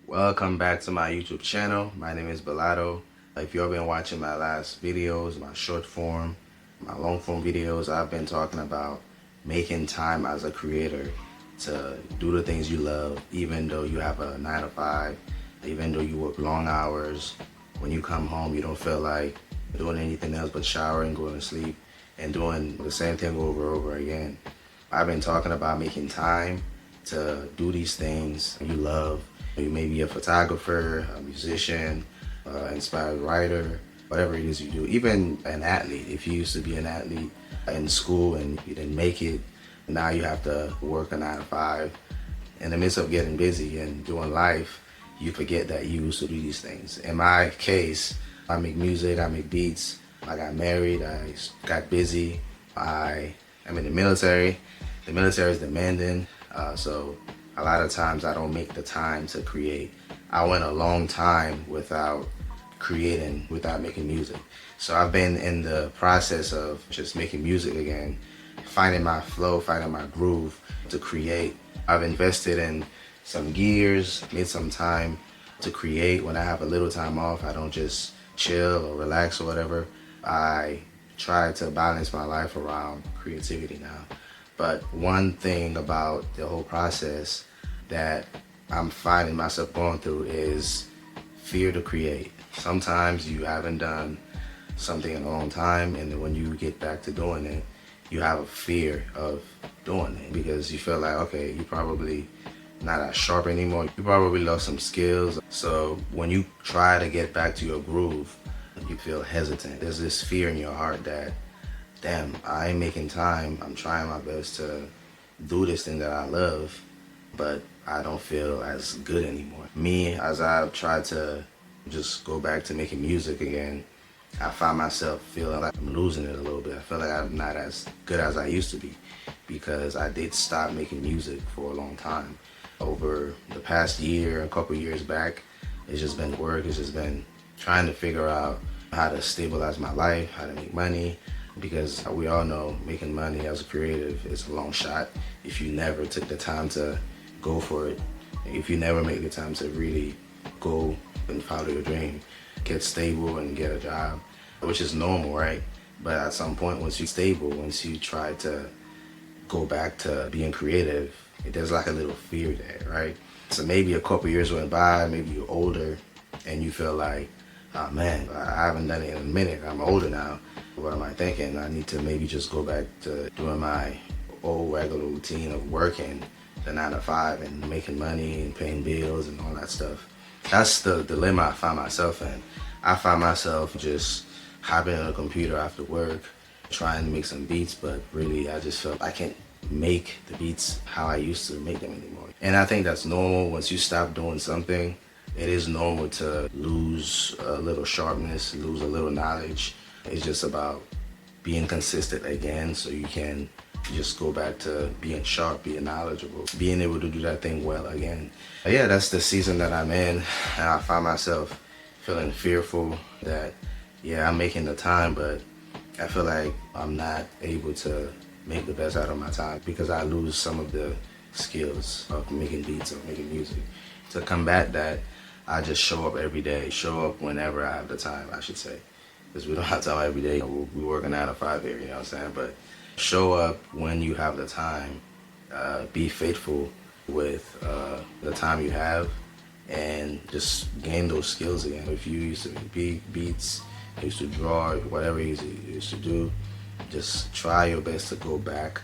Welcome back to my YouTube channel. My name is Balado. If you've been watching my last videos, my short form, my long form videos, I've been talking about making time as a creator to do the things you love, even though you have a 9 to 5, even though you work long hours. When you come home, you don't feel like doing anything else but showering, going to sleep, and doing the same thing over and over again. I've been talking about making time to do these things you love. You may be a photographer, a musician, inspired writer, whatever it is you do. Even an athlete. If you used to be an athlete in school and you didn't make it, now you have to work a 9 to 5. In the midst of getting busy and doing life, you forget that you used to do these things. In my case, I make music, I make beats. I got married, I got busy. I am in the military. The military is demanding, so a lot of times I don't make the time to create. I went a long time without creating, without making music. So I've been in the process of just making music again, finding my flow, finding my groove to create. I've invested in some gears, made some time to create. When I have a little time off, I don't just chill or relax or whatever. I try to balance my life around creativity now. But one thing about the whole process that I'm finding myself going through is fear to create. Sometimes you haven't done something in a long time, and then when you get back to doing it, you have a fear of doing it because you feel like, okay, you're probably not as sharp anymore. You probably lost some skills. So when you try to get back to your groove, you feel hesitant. There's this fear in your heart that, damn, I ain't making time. I'm trying my best to do this thing that I love, but I don't feel as good anymore. Me, as I've tried to just go back to making music again, I find myself feeling like I'm losing it a little bit. I feel like I'm not as good as I used to be because I did stop making music for a long time. Over the past year, a couple years back, it's just been work. It's just been trying to figure out how to stabilize my life, how to make money, because we all know making money as a creative is a long shot if you never took the time to go for it. If you never make the time to really go and follow your dream, get stable and get a job, which is normal, right? But at some point, once you're stable, once you try to go back to being creative, there's like a little fear there, right? So maybe a couple years went by, maybe you're older, and you feel like, oh man, I haven't done it in a minute. I'm older now. What am I thinking? I need to maybe just go back to doing my old regular routine of working the 9 to 5 and making money and paying bills and all that stuff. That's the dilemma I find myself in. I find myself just hopping on a computer after work, trying to make some beats, but really I just feel I can't make the beats how I used to make them anymore. And I think that's normal. Once you stop doing something, it is normal to lose a little sharpness, lose a little knowledge. It's just about being consistent again so you can just go back to being sharp, being knowledgeable, being able to do that thing well again. But yeah, that's the season that I'm in, and I find myself feeling fearful that, yeah, I'm making the time, but I feel like I'm not able to make the best out of my time because I lose some of the skills of making beats or making music. To combat that, I just show up every day, show up whenever I have the time, I should say. Because we don't have time every day. We work a 9 to 5 here, you know what I'm saying? But show up when you have the time. Be faithful with the time you have and just gain those skills again. If you used to make beats, used to draw, whatever you used to do, just try your best to go back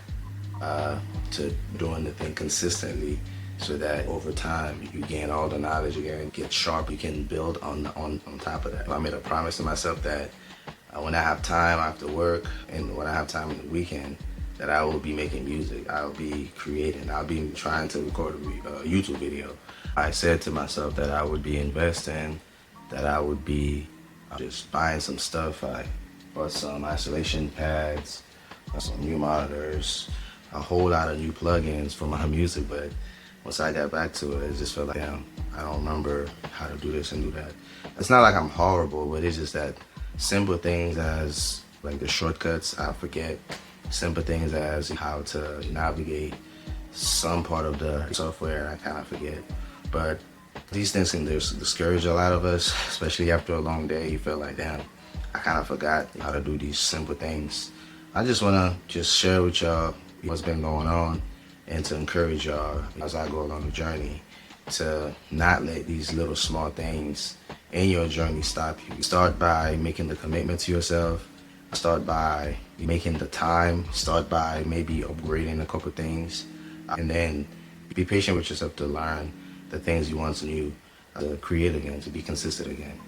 to doing the thing consistently so that over time you gain all the knowledge again, get sharp, you can build on top of that. I made a promise to myself that when I have time after work and when I have time on the weekend, that I will be making music, I'll be creating, I'll be trying to record a YouTube video. I said to myself that I would be investing, that I would be just buying some stuff. I bought some isolation pads, some new monitors, a whole lot of new plugins for my music, but once I got back to it, it just felt like, damn, I don't remember how to do this and do that. It's not like I'm horrible, but it's just that simple things as like the shortcuts, I forget. Simple things as how to navigate some part of the software, I kind of forget. But These things can discourage a lot of us, especially after a long day. You feel like, damn, I kind of forgot how to do these simple things. I just want to just share with y'all what's been going on and to encourage y'all as I go along the journey to not let these little small things in your journey stop you. Start by making the commitment to yourself. Start by making the time. Start by maybe upgrading a couple things. And then be patient with yourself to learn the things you once knew, to create again, to be consistent again.